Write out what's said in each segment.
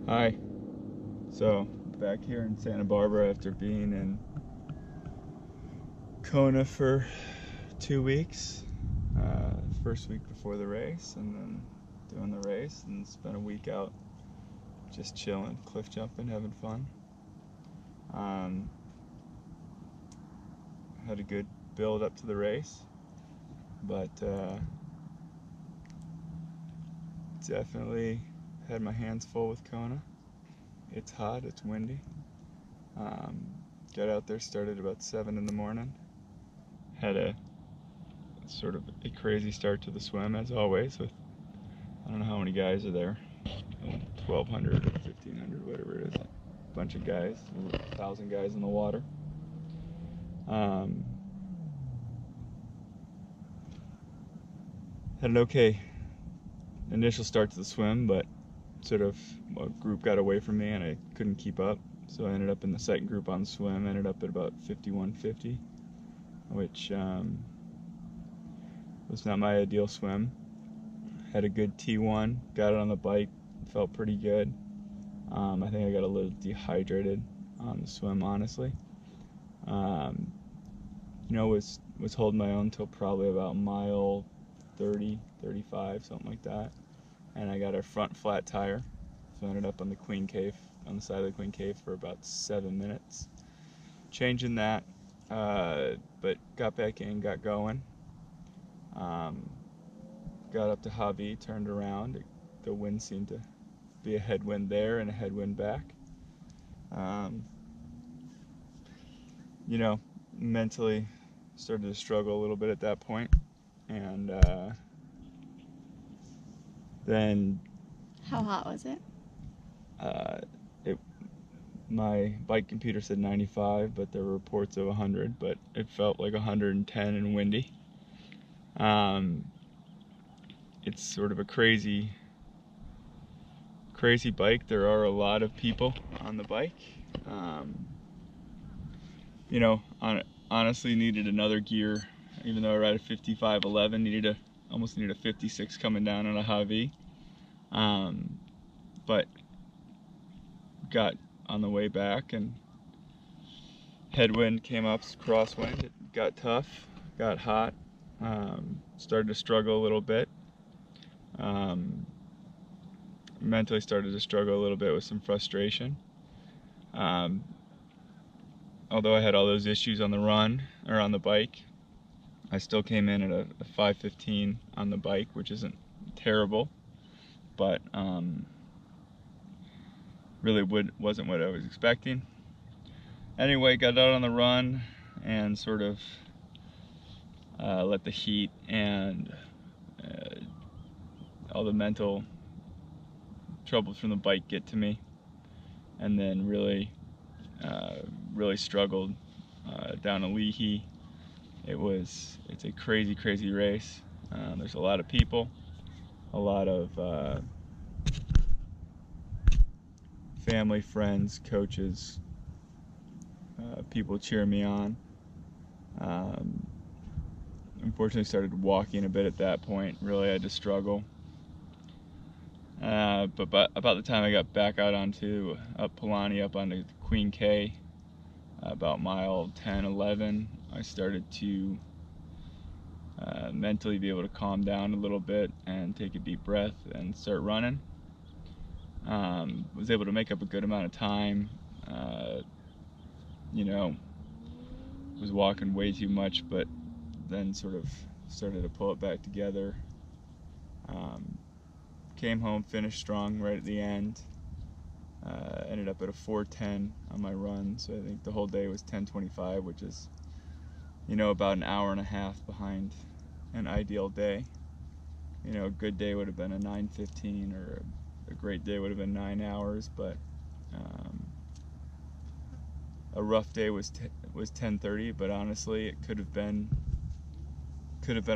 Hi. So, back here in Santa Barbara after being in Kona for 2 weeks. First week before the race, and then doing the race, and spent a week out just chilling, cliff jumping, having fun. Had a good build up to the race, but definitely had my hands full with Kona. It's hot, it's windy. Got out there, started about 7 in the morning. Had a sort of a crazy start to the swim, as always, with I don't know how many guys are there, 1,200 or 1,500, whatever it is, a bunch of guys, 1,000 guys in the water. Had an okay initial start to the swim, but sort of a group got away from me and I couldn't keep up, so I ended up in the second group on the swim. Ended up at about 51:50, which was not my ideal swim. Had a good T1, got it on the bike, felt pretty good. I think I got a little dehydrated on the swim, honestly. Was holding my own till probably about mile 30, 35, something like that. And I got a front flat tire, so I ended up on the Queen Cave, on the side of the Queen Cave for about 7 minutes. Changing that, but got back in, got going. Got up to Javi, turned around. The wind seemed to be a headwind there and a headwind back. Mentally started to struggle a little bit at that point. And then How hot was it? My bike computer said 95, but there were reports of 100, but it felt like 110 and windy. It's sort of a crazy bike. There are a lot of people on the bike. Honestly needed another gear, even though I ride a 5511, almost needed a 56 coming down on a Javi. But got on the way back and headwind came up, crosswind. It got tough, got hot, started to struggle a little bit. Mentally started to struggle a little bit with some frustration. Although I had all those issues on the run or on the bike, I still came in at a 5:15 on the bike, which isn't terrible, but really wasn't what I was expecting. Anyway, got out on the run and sort of let the heat and all the mental troubles from the bike get to me, and then really struggled down to Leahy. It's a crazy race. There's a lot of people, a lot of family, friends, coaches, people cheering me on. Unfortunately started walking a bit at that point, really had to struggle. But about the time I got back out onto Palani, up onto Queen K, about mile 10, 11, I started to mentally be able to calm down a little bit and take a deep breath and start running. Was able to make up a good amount of time. Was walking way too much, but then sort of started to pull it back together. Came home, finished strong right at the end. Ended up at a 4:10 on my run, so I think the whole day was 10:25, which is, about an hour and a half behind an ideal day. A good day would have been a 9:15, or a great day would have been 9 hours, but a rough day was 10:30. But honestly, it could have been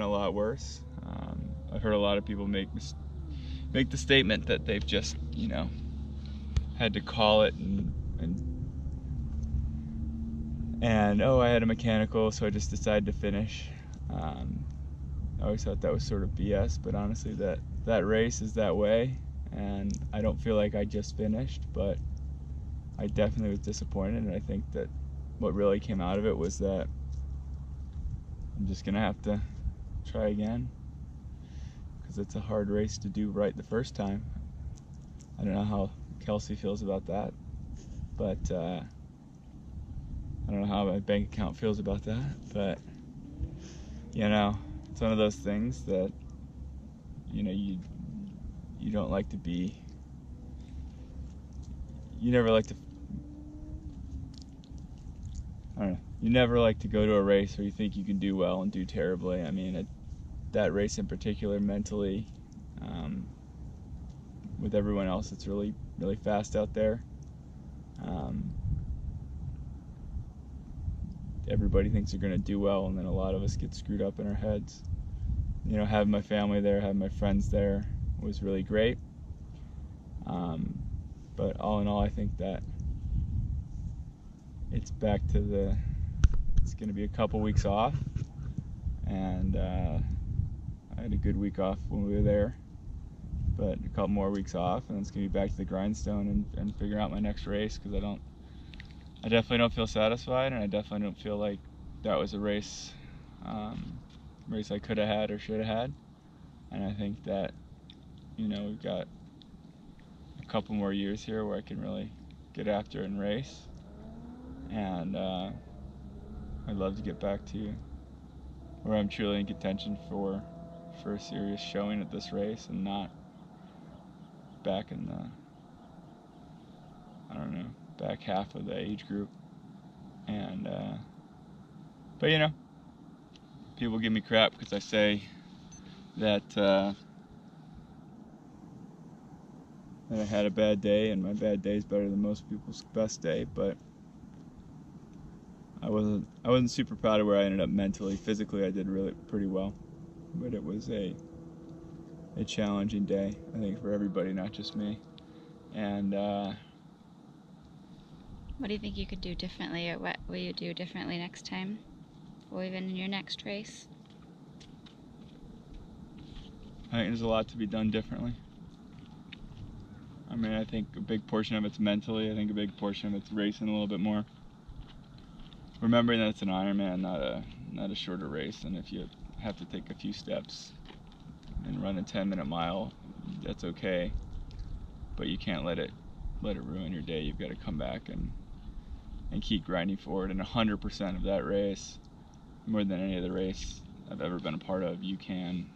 a lot worse. I've heard a lot of people make the statement that they've just had to call it and oh, I had a mechanical, so I just decided to finish. I always thought that was sort of BS, but honestly that race is that way, and I don't feel like I just finished, but I definitely was disappointed, and I think that what really came out of it was that I'm just gonna have to try again, because it's a hard race to do right the first time. I don't know how Kelsey feels about that, but I don't know how my bank account feels about that, but you know, it's one of those things that, you know, you don't like to be, you never like to, I don't know, you never like to go to a race where you think you can do well and do terribly. I mean, that race in particular, mentally, with everyone else, it's really, really fast out there. Everybody thinks they're going to do well, and then a lot of us get screwed up in our heads. You know, having my family there, having my friends there was really great. But all in all, I think that it's back to it's going to be a couple weeks off, and I had a good week off when we were there, but a couple more weeks off, and it's going to be back to the grindstone and figure out my next race, because I definitely don't feel satisfied, and I definitely don't feel like that was a race I could have had or should have had. And I think that, you know, we've got a couple more years here where I can really get after it and race. And I'd love to get back to where I'm truly in contention for a serious showing at this race, and not back in the, I don't know, back half of the age group. And but you know, people give me crap because I say that I had a bad day, and my bad day is better than most people's best day. But I wasn't super proud of where I ended up mentally. Physically, I did really pretty well, but it was a challenging day, I think, for everybody, not just me. And what do you think you could do differently, or what will you do differently next time, or even in your next race? I think there's a lot to be done differently. I mean, I think a big portion of it's mentally. I think a big portion of it's racing a little bit more. Remembering that it's an Ironman, not a shorter race, and if you have to take a few steps and run a 10-minute mile, that's okay. But you can't let it ruin your day. You've got to come back and keep grinding forward. And 100% of that race, more than any other race I've ever been a part of, you can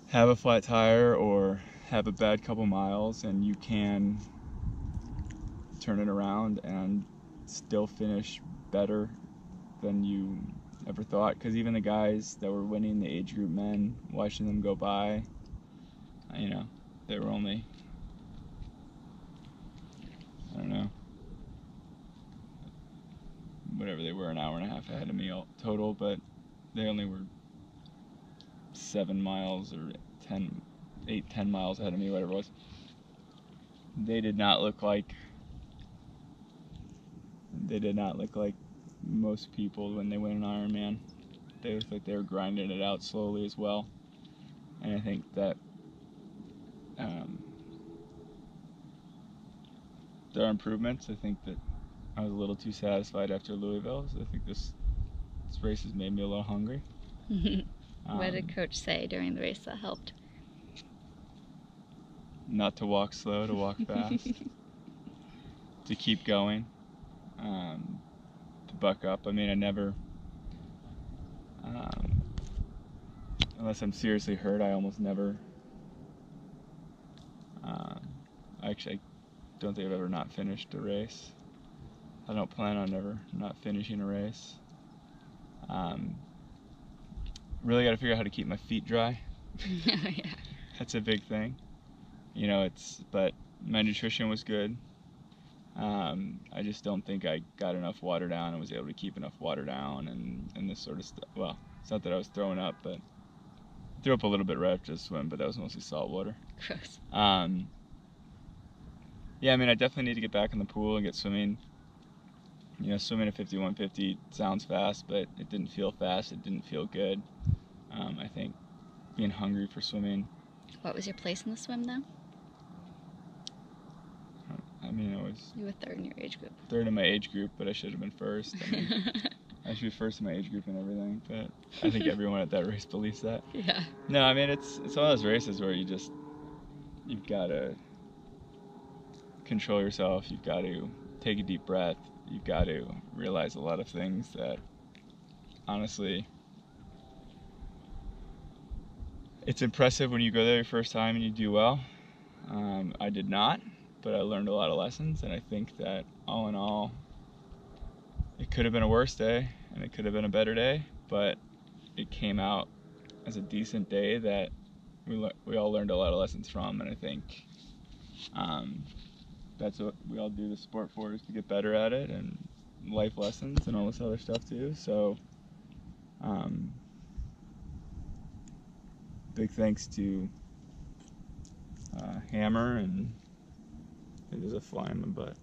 have a flat tire or have a bad couple miles, and you can turn it around and still finish better than you ever thought. Because even the guys that were winning, the age group men, watching them go by, you know, they were only, I don't know, whatever they were, an hour and a half ahead of me total, but they only were 7 miles or 10 miles ahead of me, whatever it was. They did not look like most people when they win an Ironman. They looked like they were grinding it out slowly as well. And I think that there are improvements. I think that I was a little too satisfied after Louisville, so I think this race has made me a little hungry. What did Coach say during the race that helped? Not to walk slow, to walk fast, to keep going, to buck up. I mean, I never, unless I'm seriously hurt, I almost never, actually, I don't think I've ever not finished a race. I don't plan on ever not finishing a race. Really got to figure out how to keep my feet dry. Yeah. That's a big thing. You know, but my nutrition was good. I just don't think I got enough water down and was able to keep enough water down and this sort of stuff. Well, it's not that I was throwing up, but I threw up a little bit right after the swim, but that was mostly salt water. Gross. Yeah, I mean, I definitely need to get back in the pool and get swimming. You know, swimming at 51:50 sounds fast, but it didn't feel fast. It didn't feel good. I think being hungry for swimming What was your place in the swim, though? I mean, I was You were third in your age group. third in my age group, but I should have been first. I mean, I should be first in my age group and everything, but I think everyone at that race believes that. Yeah. No, I mean, it's one of those races where you've got to control yourself. You've got to take a deep breath. You've got to realize a lot of things that, honestly, it's impressive when you go there your first time and you do well. I did not, but I learned a lot of lessons, and I think that all in all, it could have been a worse day and it could have been a better day, but it came out as a decent day that we all learned a lot of lessons from, and I think that's what we all do the sport for, is to get better at it, and life lessons and all this other stuff too. So big thanks to Hammer, and there's a fly in my butt.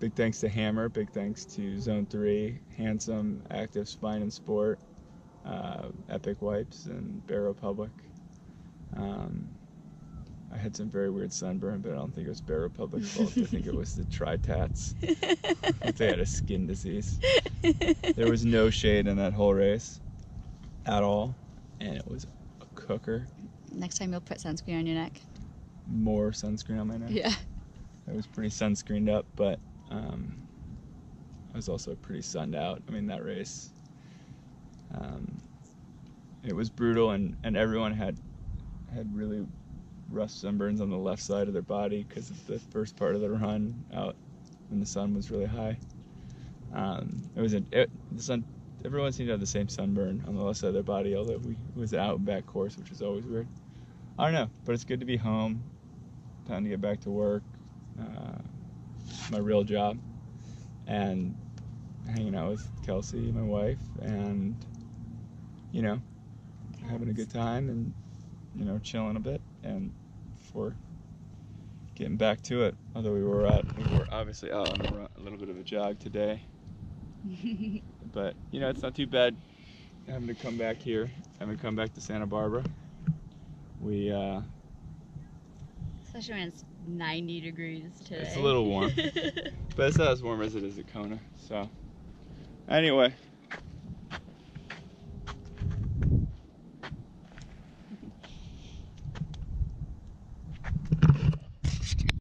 Big thanks to Hammer, big thanks to Zone 3, Handsome, Active Spine and Sport, Epic Wipes, and Bear Republic. I had some very weird sunburn, but I don't think it was Bear Republic's fault. I think it was the Tri-Tats. They had a skin disease. There was no shade in that whole race at all, and it was a cooker. Next time you'll put sunscreen on your neck. More sunscreen on my neck. Yeah. I was pretty sunscreened up, but I was also pretty sunned out. I mean, that race, it was brutal, and everyone had really rough sunburns on the left side of their body because of the first part of the run out when the sun was really high. The sun. Everyone seemed to have the same sunburn on the left side of their body, although it was an out and back course, which is always weird. I don't know, but it's good to be home. Time to get back to work, my real job, and hanging out with Kelsey, my wife, and having a good time, and chilling a bit, and before getting back to it. Although we were obviously out on a little bit of a jog today, but it's not too bad having to come back here, having to come back to Santa Barbara. We especially when it's 90 degrees today. It's a little warm, but it's not as warm as it is at Kona. So anyway,